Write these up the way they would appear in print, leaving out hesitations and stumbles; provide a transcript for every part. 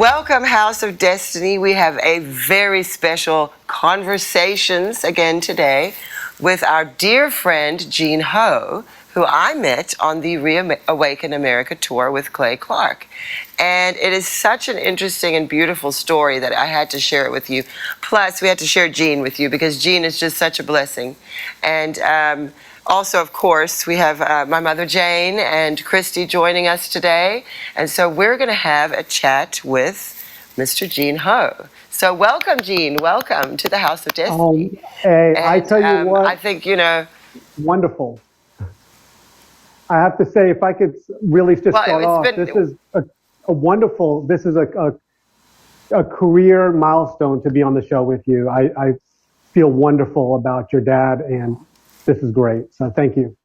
Welcome, House of Destiny. We have a very special conversations again today with our dear friend Jean Ho, who I met on the Reawaken America tour with Clay Clark. And it is such an interesting and beautiful story that I had to share it with you. Plus, we had to share Jean with you because Jean is just such a blessing. And also, of course, we have my mother Jane and Christy joining us today. And so we're going to have a chat with Mr. Jean Ho. So welcome, Jean. Welcome to the House of Destiny. Hey, I tell you what. I think, you know. Wonderful. I have to say, if I could really just start off, this is a wonderful, this is a career milestone to be on the show with you. I feel wonderful about your dad, and this is great. So thank you.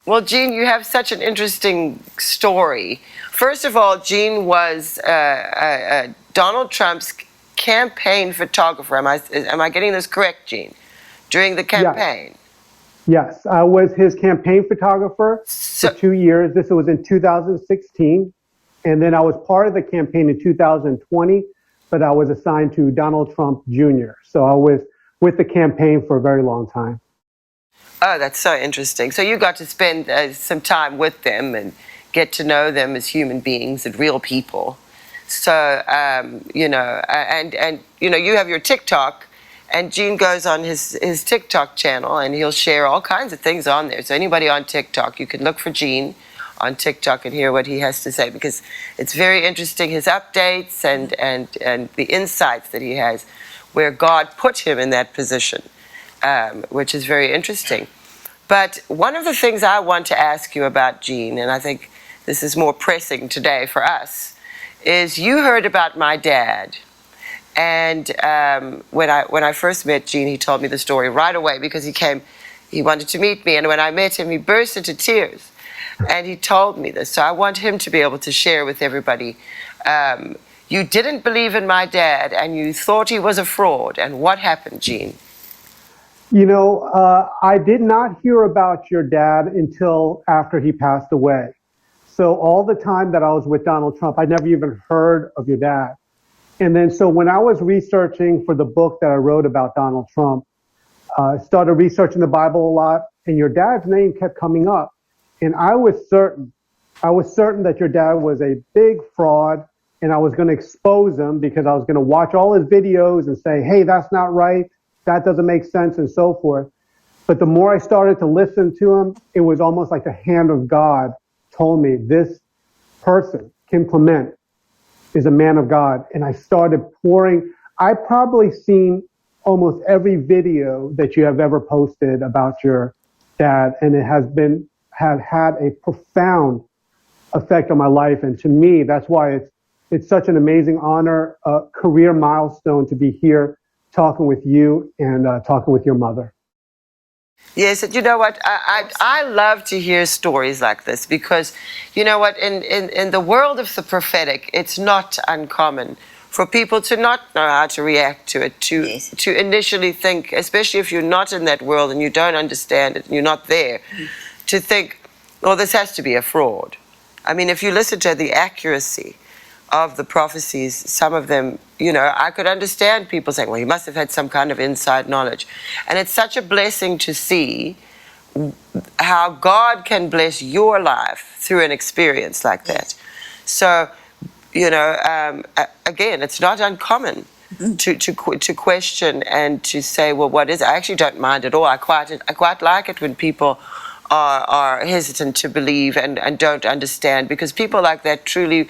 Well, Jean, you have such an interesting story. First of all, Jean was Donald Trump's campaign photographer. Am I getting this correct, Jean? During the campaign? Yes, I was his campaign photographer for 2 years. This was in 2016. And then I was part of the campaign in 2020, but I was assigned to Donald Trump Jr. So I was with the campaign for a very long time. Oh, that's so interesting. So you got to spend some time with them and get to know them as human beings and real people. So, you know, and you know, you have your TikTok, and Jean goes on his TikTok channel, and he'll share all kinds of things on there. So anybody on TikTok, you can look for Jean on TikTok and hear what he has to say, because it's very interesting, his updates and the insights that he has, where God put him in that position, which is very interesting. But one of the things I want to ask you about, Jean, and I think this is more pressing today for us, is you heard about my dad. And when I first met Jean, he told me the story right away because he wanted to meet me. And when I met him, he burst into tears. And he told me this. So I want him to be able to share with everybody. You didn't believe in my dad, and you thought he was a fraud. And what happened, Jean? You know, I did not hear about your dad until after he passed away. So all the time that I was with Donald Trump, I never even heard of your dad. And then so when I was researching for the book that I wrote about Donald Trump, I started researching the Bible a lot, and your dad's name kept coming up. And I was certain that your dad was a big fraud, and I was going to expose him because I was going to watch all his videos and say, hey, that's not right. That doesn't make sense, and so forth. But the more I started to listen to him, it was almost like the hand of God told me, this person, Kim Clement, is a man of God. And I started pouring. I've probably seen almost every video that you have ever posted about your dad, and it has had a profound effect on my life. And to me, that's why it's such an amazing honor, a career milestone to be here talking with you and talking with your mother. Yes, you know what? I love to hear stories like this because, you know what, in the world of the prophetic, it's not uncommon for people to not know how to react to it, to initially think, especially if you're not in that world and you don't understand it and you're not there, to think, oh, this has to be a fraud. I mean, if you listen to the accuracy of the prophecies, some of them, you know, I could understand people saying, well, he must have had some kind of inside knowledge. And it's such a blessing to see how God can bless your life through an experience like that. So, you know, again, it's not uncommon to question and to say, well, what is it? I actually don't mind at all. I quite like it when people are hesitant to believe and don't understand, because people like that truly,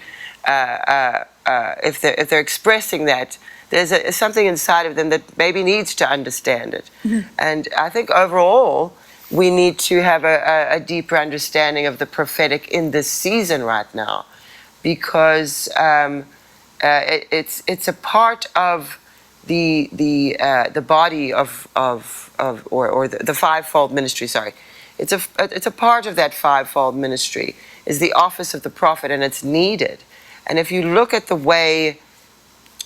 if they're expressing that, there's something inside of them that maybe needs to understand it. And I think overall, we need to have a deeper understanding of the prophetic in this season right now, because it's a part of the body of the fivefold ministry. Sorry, it's a part of that fivefold ministry is the office of the prophet, and it's needed. And if you look at the way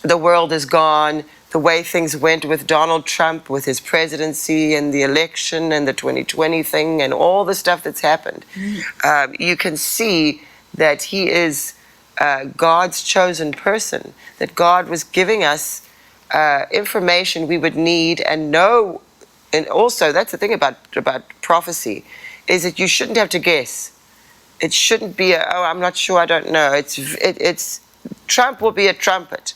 the world has gone, the way things went with Donald Trump, with his presidency and the election and the 2020 thing and all the stuff that's happened, you can see that he is God's chosen person, that God was giving us information we would need and know. And also, that's the thing about prophecy, is that you shouldn't have to guess. It shouldn't be oh, I'm not sure, I don't know. It's Trump will be a trumpet.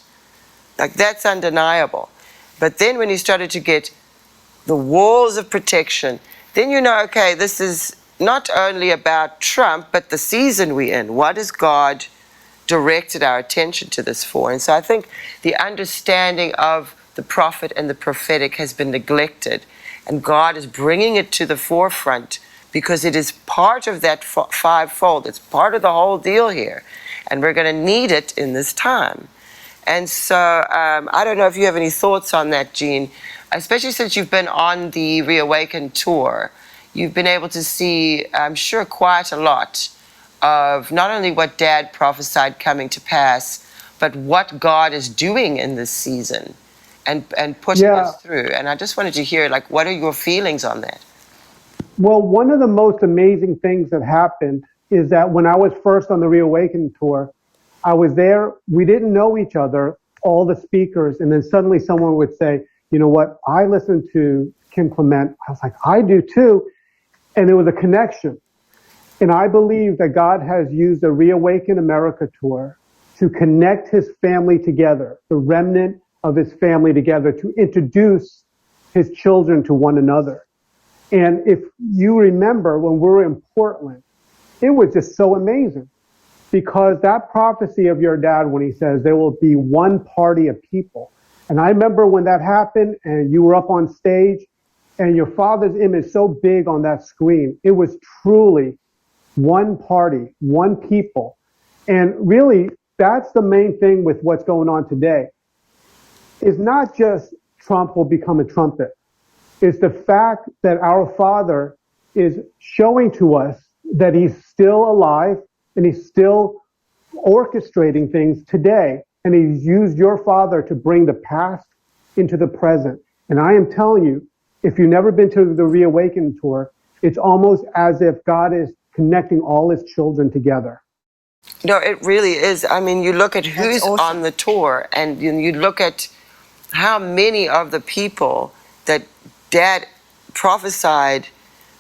Like, that's undeniable. But then when you started to get the walls of protection, then you know, okay, this is not only about Trump, but the season we're in. What has God directed our attention to this for? And so I think the understanding of the prophet and the prophetic has been neglected, and God is bringing it to the forefront because it is part of that fivefold. It's part of the whole deal here, and we're going to need it in this time. And so I don't know if you have any thoughts on that, Jean, especially since you've been on the Reawaken tour. You've been able to see, I'm sure, quite a lot of not only what Dad prophesied coming to pass, but what God is doing in this season and pushing us through. And I just wanted to hear, like, what are your feelings on that? Well, one of the most amazing things that happened is that when I was first on the Reawaken tour, I was there, we didn't know each other, all the speakers, and then suddenly someone would say, you know what, I listened to Kim Clement. I was like, I do too. And there was a connection. And I believe that God has used the Reawaken America tour to connect his family together, the remnant of his family together, to introduce his children to one another. And if you remember when we were in Portland, it was just so amazing. Because that prophecy of your dad, when he says there will be one party of people. And I remember when that happened and you were up on stage and your father's image so big on that screen. It was truly one party, one people. And really, that's the main thing with what's going on today. It's not just Trump will become a trumpet. It's the fact that our Father is showing to us that he's still alive, and he's still orchestrating things today. And he's used your father to bring the past into the present. And I am telling you, if you've never been to the Reawaken tour, it's almost as if God is connecting all his children together. No, it really is. I mean, you look at who's on the tour, and you look at how many of the people that Dad prophesied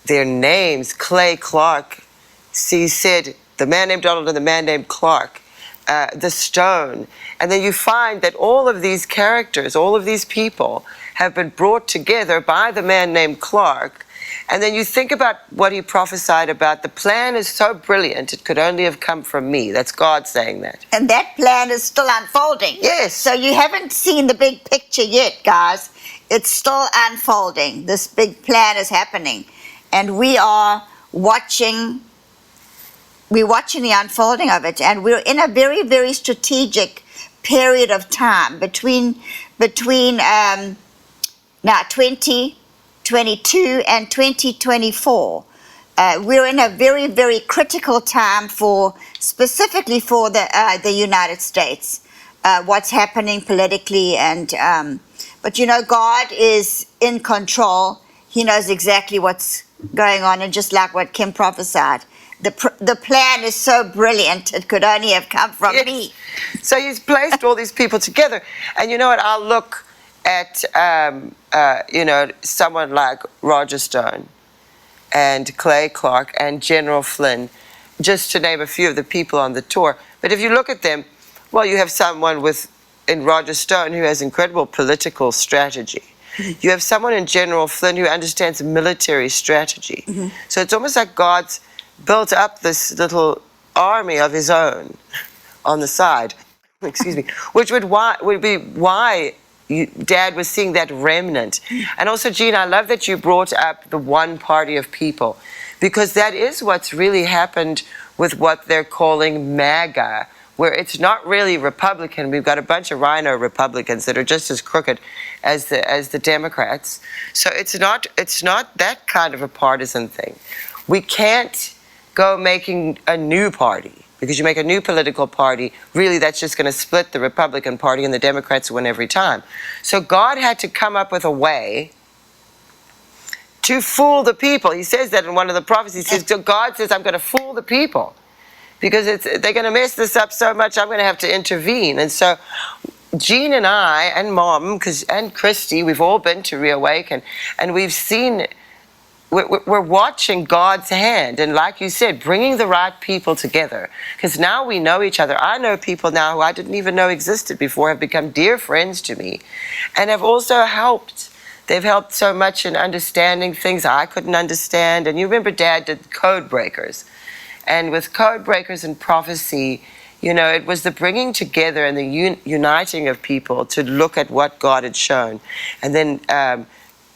their names. Clay Clark, he said, the man named Donald and the man named Clark, the stone. And then you find that all of these characters, all of these people have been brought together by the man named Clark. And then you think about what he prophesied about. The plan is so brilliant, it could only have come from me. That's God saying that. And that plan is still unfolding. Yes. So you haven't seen the big picture yet, guys. It's still unfolding. This big plan is happening. And we are watching the unfolding of it, and we're in a very, very strategic period of time between now 2022 and 2024. We're in a very, very critical time specifically for the United States, what's happening politically, and but you know, God is in control. He knows exactly what's going on, and just like what Kim prophesied, the plan is so brilliant, it could only have come from me. So he's placed all these people together. And you know what? I'll look at, someone like Roger Stone and Clay Clark and General Flynn, just to name a few of the people on the tour. But if you look at them, well, you have someone in Roger Stone who has incredible political strategy. You have someone in General Flynn who understands military strategy. Mm-hmm. So it's almost like God's built up this little army of his own on the side, excuse me, which would be why Dad was seeing that remnant. And also, Jean, I love that you brought up the one party of people, because that is what's really happened with what they're calling MAGA, where it's not really Republican. We've got a bunch of rhino Republicans that are just as crooked as the Democrats. So it's not that kind of a partisan thing. We can't go making a new party, because you make a new political party, really that's just going to split the Republican Party and the Democrats win every time. So God had to come up with a way to fool the people. He says that in one of the prophecies. He says, God says, I'm going to fool the people. because they're going to mess this up so much. I'm going to have to intervene. And so Jean and I and Mom, and Christy, we've all been to Reawaken, and we've seen. We're watching God's hand, and like you said, bringing the right people together, because now we know each other. I know people now who I didn't even know existed before, have become dear friends to me, and have also helped. They've helped so much in understanding things I couldn't understand. And you remember Dad did Code Breakers, and with Code Breakers and Prophecy, it was the bringing together and the uniting of people to look at what God had shown, and then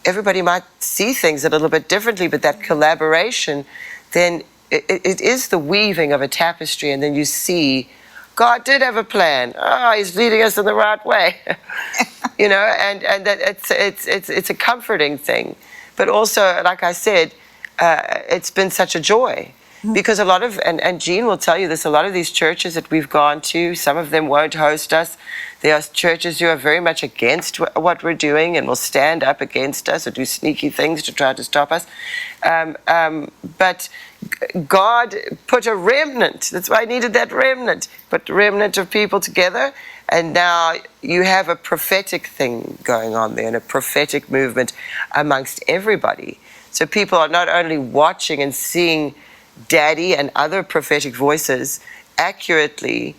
everybody might see things a little bit differently, but that collaboration, then it is the weaving of a tapestry, and then you see God did have a plan. Oh, He's leading us in the right way, and that it's a comforting thing, but also, like I said, it's been such a joy. Because a lot of, and Jean will tell you this, a lot of these churches that we've gone to, some of them won't host us. There are churches who are very much against what we're doing and will stand up against us or do sneaky things to try to stop us. But God put a remnant. That's why I needed that remnant. Put the remnant of people together, and now you have a prophetic thing going on there and a prophetic movement amongst everybody. So people are not only watching and seeing Daddy and other prophetic voices accurately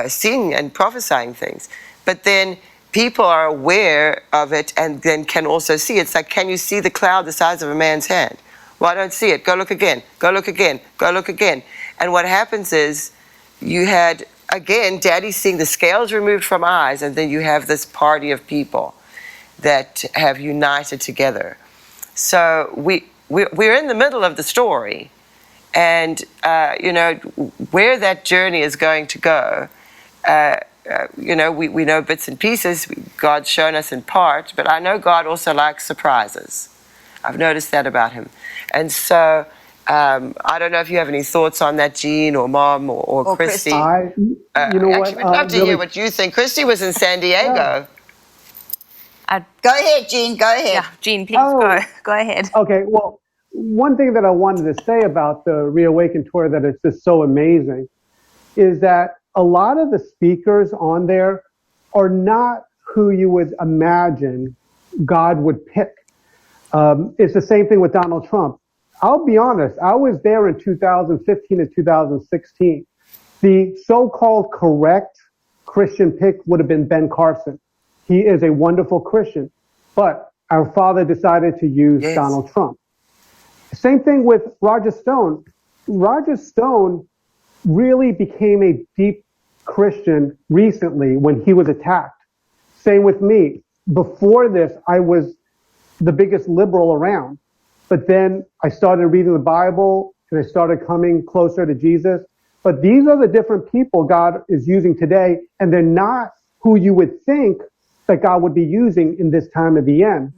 seeing and prophesying things, but then people are aware of it and then can also see. It's like, can you see the cloud the size of a man's hand? Well, I don't see it. Go look again. Go look again. Go look again. And what happens is you had, again, Daddy seeing the scales removed from eyes, and then you have this party of people that have united together. So we're in the middle of the story, and where that journey is going to go, we know bits and pieces. God's shown us in part, but I know God also likes surprises. I've noticed that about Him, and so I don't know if you have any thoughts on that, Jean or Mom or Christy. Actually, we'd love to hear what you think. Christy was in San Diego. Go ahead, Jean. Go ahead. Yeah, Jean, please go ahead. Okay, well, one thing that I wanted to say about the Reawaken tour that is just so amazing is that a lot of the speakers on there are not who you would imagine God would pick. It's the same thing with Donald Trump. I'll be honest, I was there in 2015 and 2016. The so-called correct Christian pick would have been Ben Carson. He is a wonderful Christian, but our father decided to use Donald Trump. Same thing with Roger Stone. Roger Stone really became a deep Christian recently when he was attacked. Same with me. Before this, I was the biggest liberal around. But then I started reading the Bible and I started coming closer to Jesus. But these are the different people God is using today, and they're not who you would think that God would be using in this time of the end.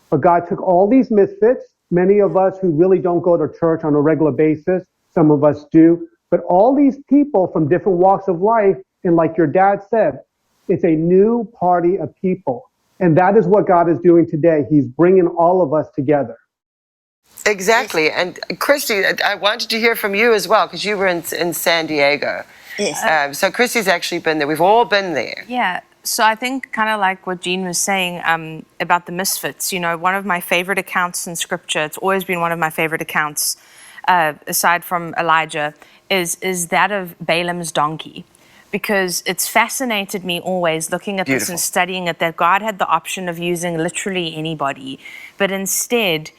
But God took all these misfits, many of us who really don't go to church on a regular basis, some of us do, but all these people from different walks of life, and like your dad said, it's a new party of people. And that is what God is doing today. He's bringing all of us together. Exactly. And Christy, I wanted to hear from you as well, because you were in San Diego. Yes. So Christy's actually been there. We've all been there. Yeah. So I think kind of like what Jean was saying about the misfits, one of my favorite accounts in scripture, it's always been one of my favorite accounts, aside from Elijah, is that of Balaam's donkey. Because it's fascinated me always looking at this and studying it, that God had the option of using literally anybody. But instead,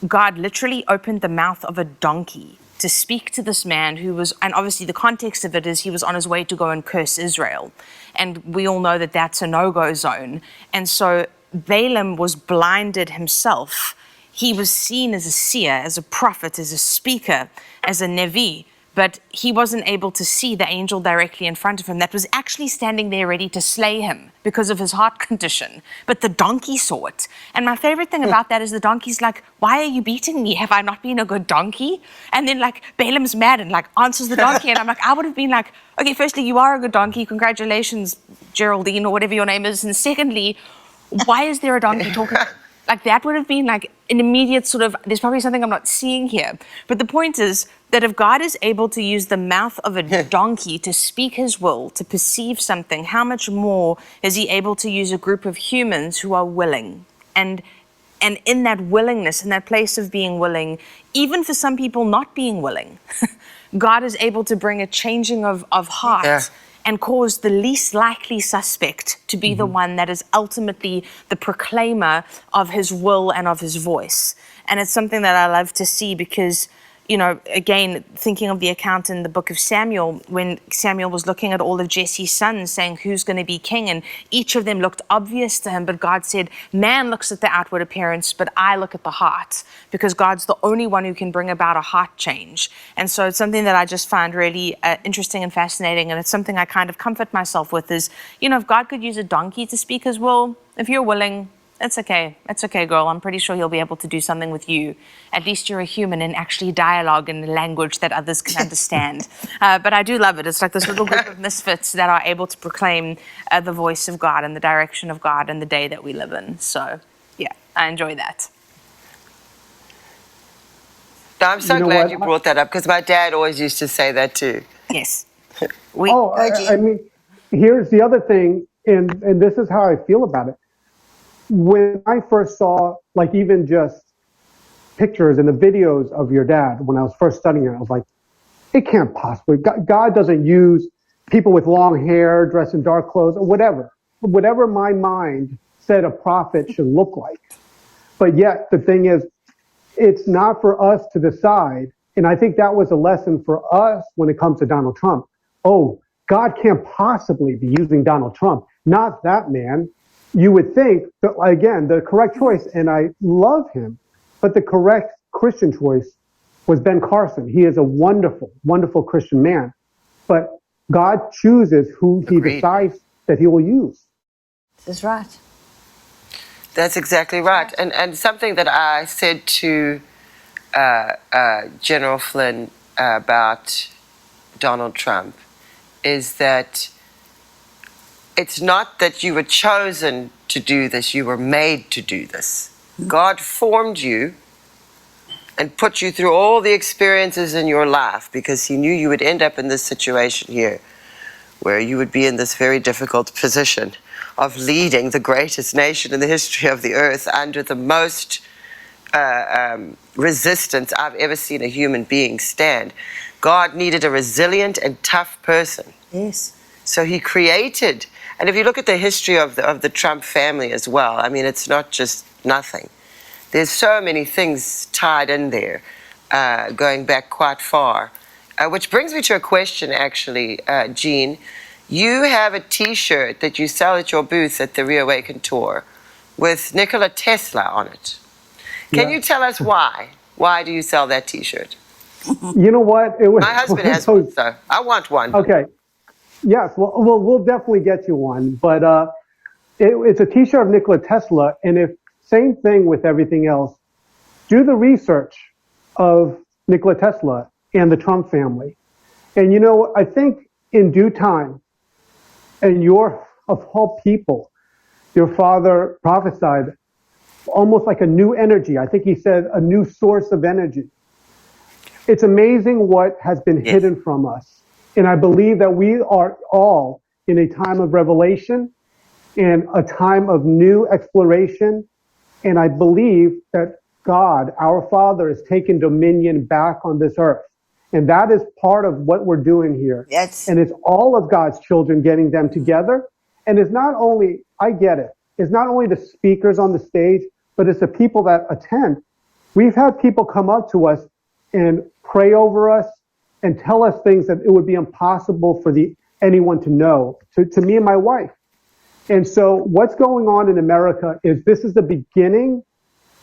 God literally opened the mouth of a donkey to speak to this man who was, and obviously the context of it is he was on his way to go and curse Israel. And we all know that that's a no-go zone. And so Balaam was blinded himself. He was seen as a seer, as a prophet, as a speaker, as a Nevi, but he wasn't able to see the angel directly in front of him that was actually standing there ready to slay him because of his heart condition. But the donkey saw it. And my favorite thing about that is the donkey's like, why are you beating me? Have I not been a good donkey? And then like Balaam's mad and like answers the donkey. And I'm like, I would have been like, okay, firstly, you are a good donkey. Congratulations, Geraldine, or whatever your name is. And secondly, why is there a donkey talking? Like that would have been like an immediate sort of, there's probably something I'm not seeing here. But the point is that if God is able to use the mouth of a donkey to speak his will, to perceive something, how much more is he able to use a group of humans who are willing? And in that willingness, in that place of being willing, even for some people not being willing, God is able to bring a changing of heart. Yeah. And cause the least likely suspect to be the one that is ultimately the proclaimer of his will and of his voice. And it's something that I love to see because, you know, again, thinking of the account in the book of Samuel, when Samuel was looking at all of Jesse's sons saying who's going to be king, and each of them looked obvious to him, but God said, man looks at the outward appearance, but I look at the heart, because God's the only one who can bring about a heart change. And so it's something that I just find really interesting and fascinating, and it's something I kind of comfort myself with is, you know, if God could use a donkey to speak his will, if you're willing, it's okay. It's okay, girl. I'm pretty sure he'll be able to do something with you. At least you're a human and actually dialogue in a language that others can understand. But I do love it. It's like this little group of misfits that are able to proclaim the voice of God and the direction of God in the day that we live in. So, yeah, I enjoy that. No, I'm so You know glad what? you brought that up because my dad always used to say that too. Yes. I mean, here's the other thing, and this is how I feel about it. When I first saw, like, even just pictures and the videos of your dad when I was first studying it, I was like, it can't possibly. God doesn't use people with long hair, dressed in dark clothes, or whatever my mind said a prophet should look like. But yet, the thing is, it's not for us to decide. And I think that was a lesson for us when it comes to Donald Trump. Oh, God can't possibly be using Donald Trump. Not that man. You would think, that, again, the correct choice, and I love him, but the correct Christian choice was Ben Carson. He is a wonderful, wonderful Christian man. But God chooses who he Agreed. decides that he will use. This is right. That's exactly right. And something that I said to General Flynn about Donald Trump is that it's not that you were chosen to do this, you were made to do this. God formed you and put you through all the experiences in your life because he knew you would end up in this situation here where you would be in this very difficult position of leading the greatest nation in the history of the earth under the most resistance I've ever seen a human being stand. God needed a resilient and tough person. Yes. So he created, and if you look at the history of the Trump family as well, I mean, it's not just nothing. There's so many things tied in there, going back quite far. Which brings me to a question, actually, Jean. You have a T-shirt that you sell at your booth at the Reawaken Tour with Nikola Tesla on it. Can you tell us why? Why do you sell that T-shirt? You know what? It was My husband has one, so I want one. Okay. Yes. Well, we'll definitely get you one. But it's a T-shirt of Nikola Tesla, and if same thing with everything else, do the research of Nikola Tesla and the Trump family. And you know, I think in due time, and of all people, your father prophesied almost like a new energy. I think he said a new source of energy. It's amazing what has been hidden from us. And I believe that we are all in a time of revelation and a time of new exploration. And I believe that God, our Father, has taken dominion back on this earth. And that is part of what we're doing here. Yes. And it's all of God's children getting them together. And it's not only, I get it, it's not only the speakers on the stage, but it's the people that attend. We've had people come up to us and pray over us and tell us things that it would be impossible for anyone to know, to me and my wife. And so what's going on in America is this is the beginning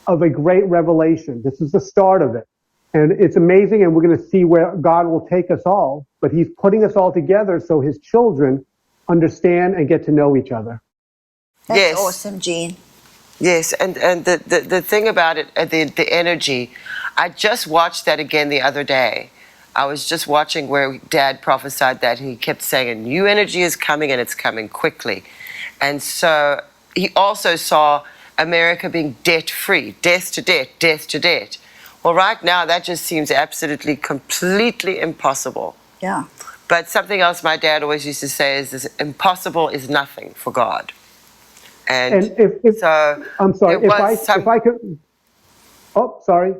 of a great revelation. This is the start of it. And it's amazing, and we're going to see where God will take us all. But he's putting us all together so his children understand and get to know each other. That's Yes. awesome, Jean. Yes, and the thing about it, the energy, I just watched that again the other day. I was just watching where Dad prophesied that, and he kept saying, a new energy is coming, and it's coming quickly. And so he also saw America being debt-free, death to debt, death to debt. Well, right now, that just seems absolutely, completely impossible. Yeah. But something else my dad always used to say is this, impossible is nothing for God. And if so I'm sorry, there was if I could, oh, sorry,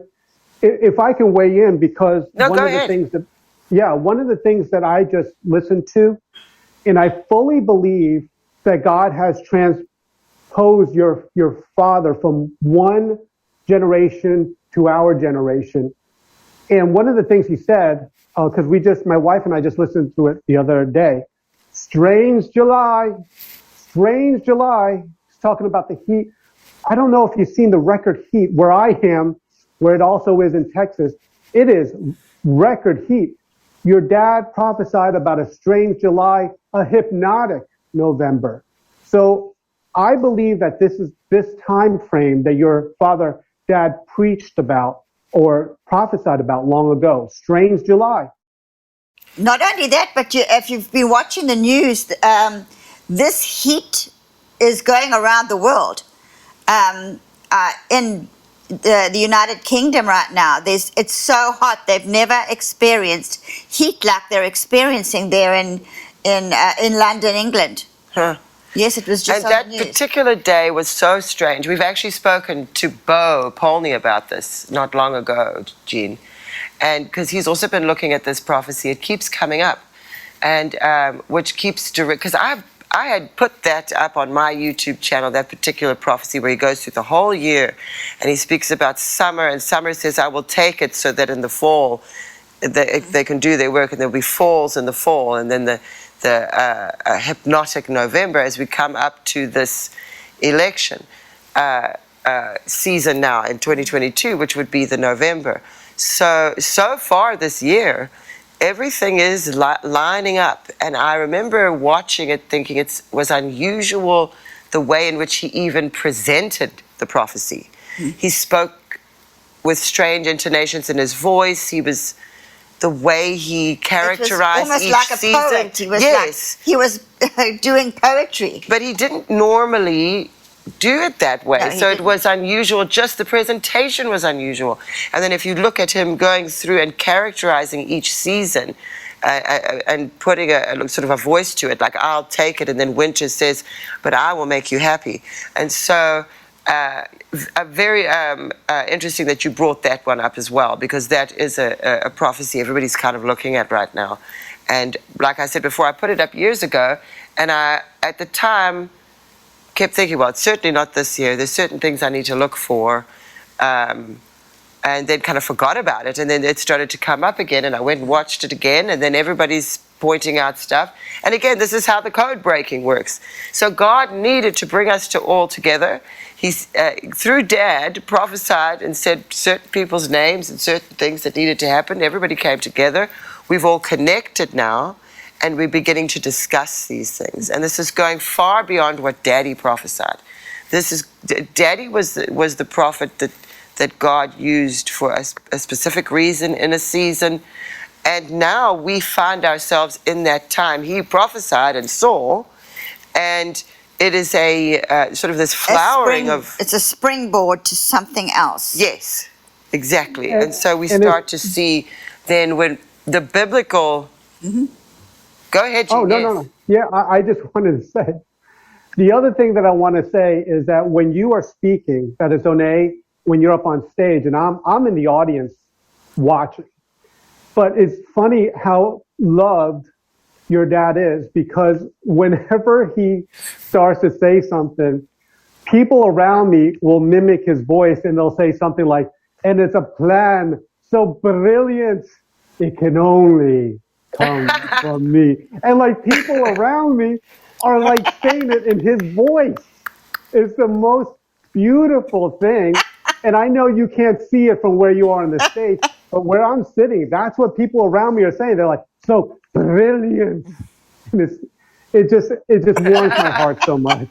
if I can weigh in, because No, one go of the ahead. things that, one of the things that I just listened to, and I fully believe that God has transposed your father from one generation to our generation. And one of the things he said, because my wife and I just listened to it the other day, Strange July, Strange July. He's talking about the heat. I don't know if you've seen the record heat where I am, where it also is in Texas. It is record heat. Your dad prophesied about a strange July, a hypnotic November. So I believe that this time frame that your dad preached about or prophesied about long ago, strange July. Not only that, but if you've been watching the news, this heat is going around the world. In the United Kingdom right now, it's so hot. They've never experienced heat like they're experiencing there in London, England. Huh. Yes, it was just And on that the news. particular day was so strange. We've actually spoken to Bo Polney about this not long ago, Jean. And because he's also been looking at this prophecy, it keeps coming up. And which keeps direct, because I had put that up on my YouTube channel, that particular prophecy where he goes through the whole year and he speaks about summer, and summer says, I will take it so that in the fall they can do their work, and there'll be falls in the fall, and then the hypnotic November as we come up to this election season now in 2022, which would be the November. So far this year, everything is lining up. And I remember watching it thinking it was unusual the way in which he even presented the prophecy. He spoke with strange intonations in his voice. The way he characterized almost each like a season. poet. He was doing poetry. But he didn't normally do it that way. No, he So it didn't. was unusual. Just the presentation was unusual. And then if you look at him going through and characterizing each season and putting a sort of a voice to it, like I'll take it, and then Winter says, but I will make you happy. And so very interesting that you brought that one up as well, because that is a prophecy everybody's kind of looking at right now. And like I said before, I put it up years ago, and I, at the time, kept thinking, well, it's certainly not this year. There's certain things I need to look for. And then kind of forgot about it. And then it started to come up again, and I went and watched it again, and then everybody's pointing out stuff. And again, this is how the code breaking works. So God needed to bring us to all together. He's through Dad prophesied and said certain people's names and certain things that needed to happen. Everybody came together. We've all connected now, and we're beginning to discuss these things. And this is going far beyond what Daddy prophesied. Daddy was the prophet that God used for a specific reason in a season. And now we find ourselves in that time. He prophesied and saw, and it is a sort of this flowering of... It's a springboard to something else. Yes, exactly. And so we and start to see then when the biblical... Go ahead, Jean. Oh, no. Yeah, I just wanted to say, the other thing that I want to say is that when you are speaking, that is Oné, when you're up on stage, and I'm in the audience watching, but it's funny how loved your dad is, because whenever he starts to say something, people around me will mimic his voice, and they'll say something like, and it's a plan so brilliant, it can only come from me. And like people around me are like saying it in his voice. It's the most beautiful thing. And I know you can't see it from where you are on the stage, but where I'm sitting, that's what people around me are saying. They're like, so brilliant. And it just warms my heart so much.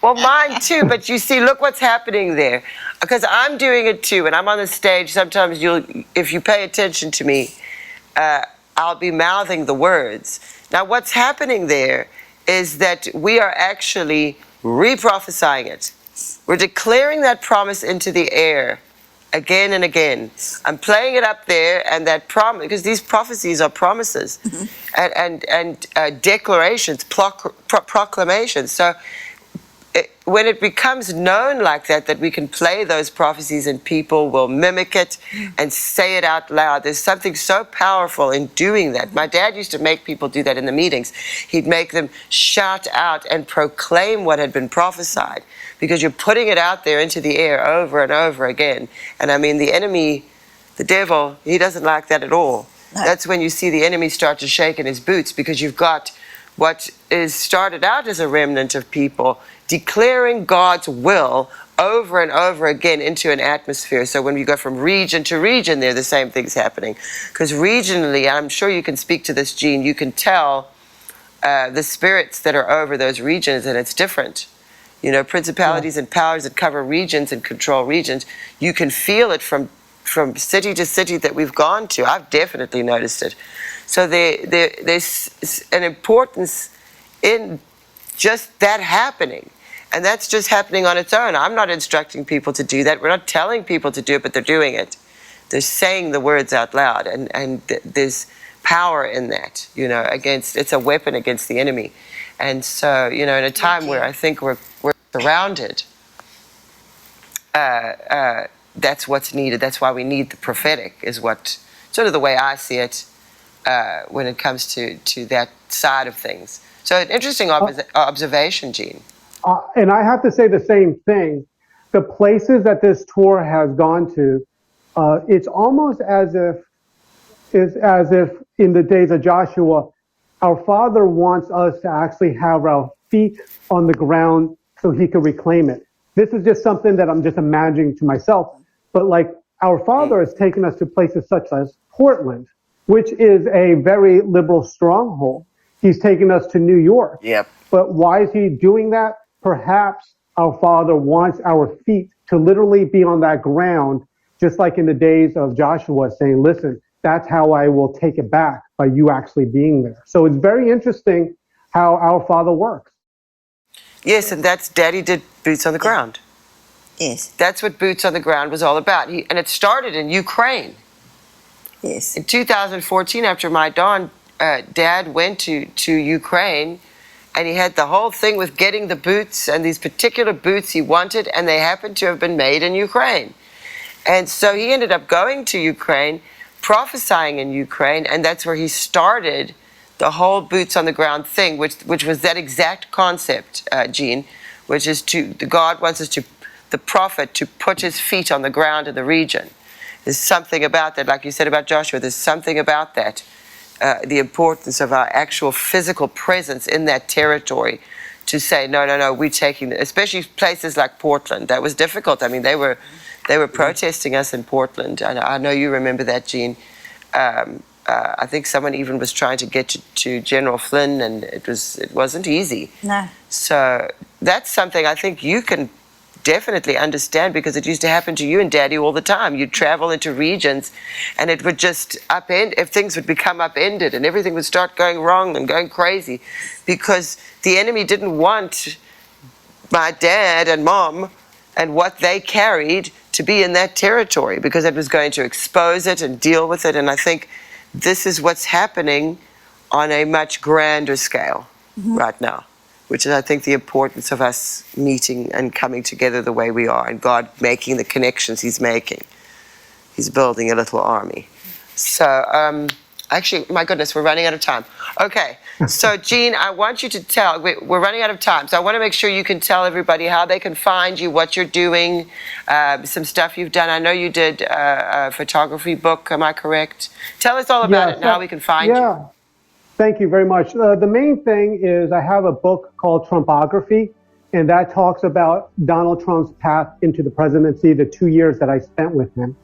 Well, mine too, but you see, look what's happening there. Because I'm doing it too, and I'm on the stage. Sometimes if you pay attention to me, I'll be mouthing the words. Now, what's happening there is that we are actually re-prophesying it. We're declaring that promise into the air again and again. I'm playing it up there, and that promise, because these prophecies are promises and declarations, proclamations. So when it becomes known like that, that we can play those prophecies and people will mimic it and say it out loud, there's something so powerful in doing that. My dad used to make people do that in the meetings. He'd make them shout out and proclaim what had been prophesied, because you're putting it out there into the air over and over again. And I mean, the enemy, the devil, he doesn't like that at all. No. That's when you see the enemy start to shake in his boots, because you've got what is started out as a remnant of people declaring God's will over and over again into an atmosphere. So when you go from region to region, there are the same things happening. Because regionally, I'm sure you can speak to this, Jean, you can tell the spirits that are over those regions, and it's different. You know, principalities and powers that cover regions and control regions, you can feel it from city to city that we've gone to. I've definitely noticed it. So there's an importance in just that happening. And that's just happening on its own. I'm not instructing people to do that. We're not telling people to do it, but they're doing it. They're saying the words out loud, and there's power in that, you know, it's a weapon against the enemy. And so, you know, in a time where I think we're surrounded, that's what's needed. That's why we need the prophetic, is what, sort of the way I see it, when it comes to that side of things. So an interesting observation, Jean. And I have to say the same thing. The places that this tour has gone to, it's almost as if in the days of Joshua, our Father wants us to actually have our feet on the ground so he can reclaim it. This is just something that I'm just imagining to myself. But like, our Father has taken us to places such as Portland, which is a very liberal stronghold. He's taken us to New York. Yep. But why is he doing that? Perhaps our Father wants our feet to literally be on that ground, just like in the days of Joshua, saying, listen, that's how I will take it back, by you actually being there. So it's very interesting how our Father works. Yes, and that's Daddy did Boots on the Ground. Yes. That's what Boots on the Ground was all about. And it started in Ukraine. Yes. In 2014, after my Dad went to Ukraine, and he had the whole thing with getting the boots, and these particular boots he wanted, and they happened to have been made in Ukraine. And so he ended up going to Ukraine, prophesying in Ukraine, and that's where he started the whole boots on the ground thing, which was that exact concept, Jean, which is God wants us the prophet to put his feet on the ground in the region. There's something about that, like you said about Joshua, there's something about that. The importance of our actual physical presence in that territory, to say, no, we're taking, especially places like Portland. That was difficult. I mean, they were protesting us in Portland. And I know you remember that, Jean. I think someone even was trying to get to General Flynn, and it wasn't easy. No. So that's something I think you can definitely understand, because it used to happen to you and Daddy all the time. You'd travel into regions, and it would just upend, if things would become upended, and everything would start going wrong and going crazy, because the enemy didn't want my dad and mom and what they carried to be in that territory, because it was going to expose it and deal with it. And I think this is what's happening on a much grander scale right now, which is, I think, the importance of us meeting and coming together the way we are, and God making the connections he's making. He's building a little army. So, actually, my goodness, we're running out of time. Okay, so Jean, I want you to tell, we're running out of time, so I want to make sure you can tell everybody how they can find you, what you're doing, some stuff you've done. I know you did a photography book, am I correct? Tell us all about it and how we can find you. Thank you very much. The main thing is I have a book called Trumpography, and that talks about Donald Trump's path into the presidency, the 2 years that I spent with him.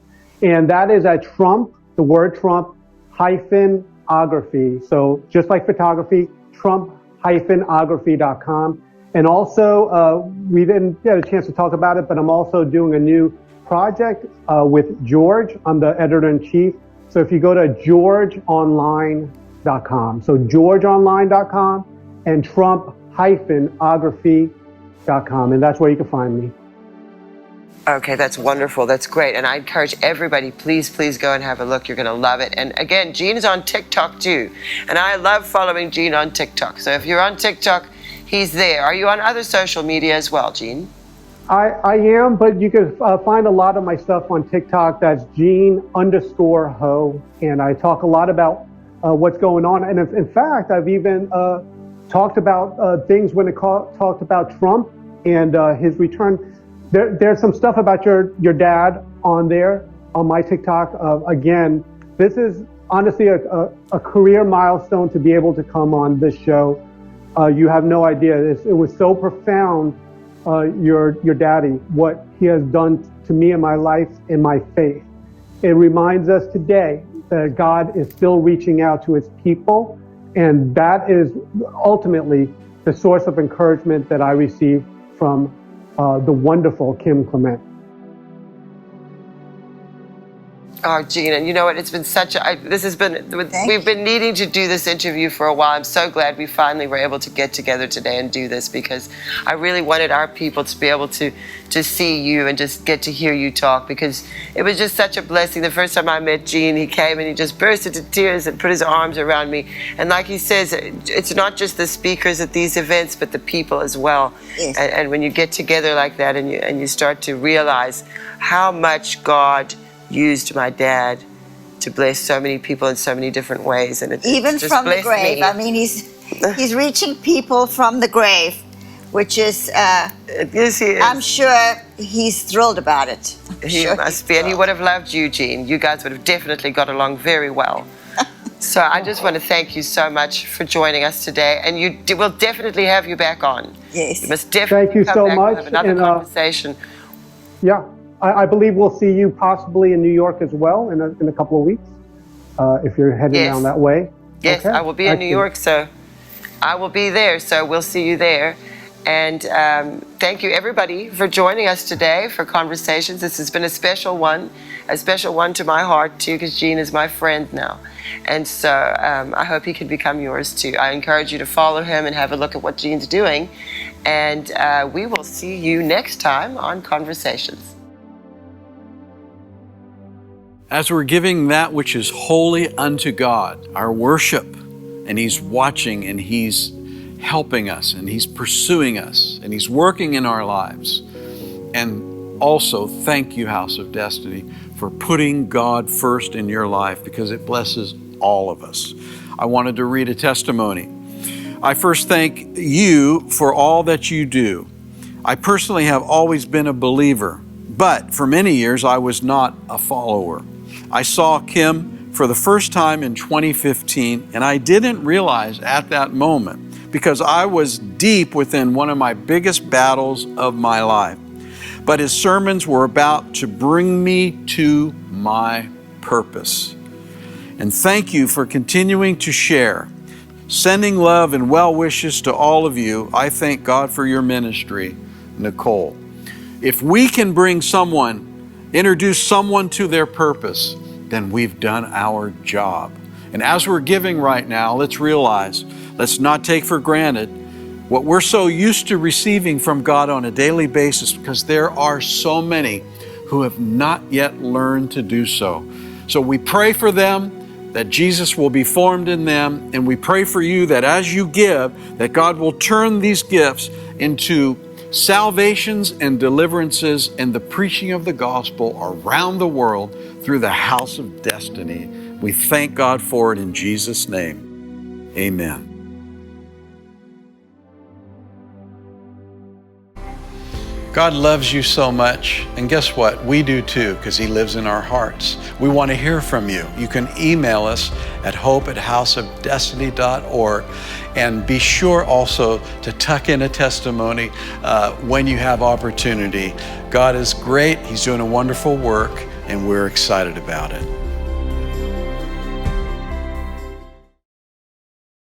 And that is at Trump, the word Trump, -ography. So just like photography, Trump-ography.com. And also, we didn't get a chance to talk about it, but I'm also doing a new project with George. I'm the editor-in-chief. So if you go to georgeonline.com. So georgeonline.com and Trump-ography.com. gmail.com, and that's where you can find me. Okay, that's wonderful. That's great. And I encourage everybody, please, please go and have a look. You're going to love it. And again, Gene is on TikTok too. And I love following Gene on TikTok. So if you're on TikTok, he's there. Are you on other social media as well, Gene? I am, but you can find a lot of my stuff on TikTok. That's Gene_Ho. And I talk a lot about what's going on. And if, in fact, I've even talked about things when it talked about Trump and his return. There's some stuff about your dad on there, on my TikTok. Again, this is honestly a career milestone to be able to come on this show. You have no idea. It was so profound, your daddy, what he has done to me in my life, in my faith. It reminds us today that God is still reaching out to his people, and that is ultimately the source of encouragement that I receive from the wonderful Kim Clement. Oh, Gene, and you know what? It's been we've been needing to do this interview for a while. I'm so glad we finally were able to get together today and do this, because I really wanted our people to be able to see you and just get to hear you talk, because it was just such a blessing. The first time I met Gene, he came and he just burst into tears and put his arms around me. And like he says, it's not just the speakers at these events, but the people as well. Yes. And when you get together like that and you start to realize how much God used my dad to bless so many people in so many different ways, and Even just from the blessed grave. me. I mean, he's reaching people from the grave, which is, Yes, he is. I'm sure he's thrilled about it. He must be, and he would have loved you, Gene. You guys would have definitely got along very well. So I just want to thank you so much for joining us today, and we'll definitely have you back on. Yes. You must definitely Thank you come so back. much, We'll have another and, conversation. Yeah, I believe we'll see you possibly in New York as well in a couple of weeks, if you're heading Yes. down that way. Yes, Okay. I will be in New Excellent. York, so I will be there. So we'll see you there. And thank you, everybody, for joining us today for Conversations. This has been a special one to my heart, too, because Gene is my friend now. And so I hope he can become yours, too. I encourage you to follow him and have a look at what Gene's doing. And we will see you next time on Conversations. As we're giving that which is holy unto God, our worship, and He's watching and He's helping us and He's pursuing us and He's working in our lives. And also, thank you, House of Destiny, for putting God first in your life, because it blesses all of us. I wanted to read a testimony. I first thank you for all that you do. I personally have always been a believer, but for many years I was not a follower. I saw Kim for the first time in 2015, and I didn't realize at that moment, because I was deep within one of my biggest battles of my life. But his sermons were about to bring me to my purpose. And thank you for continuing to share. Sending love and well wishes to all of you. I thank God for your ministry, Nicole. If we can introduce someone to their purpose, then we've done our job. And as we're giving right now, let's realize, let's not take for granted what we're so used to receiving from God on a daily basis, because there are so many who have not yet learned to do so. So we pray for them, that Jesus will be formed in them, and we pray for you that as you give, that God will turn these gifts into salvations and deliverances and the preaching of the gospel around the world through the House of Destiny. We thank God for it in Jesus' name. Amen. God loves you so much, and guess what? We do too, because He lives in our hearts. We want to hear from you. You can email us at hope@houseofdestiny.org, and be sure also to tuck in a testimony when you have opportunity. God is great. He's doing a wonderful work, and we're excited about it.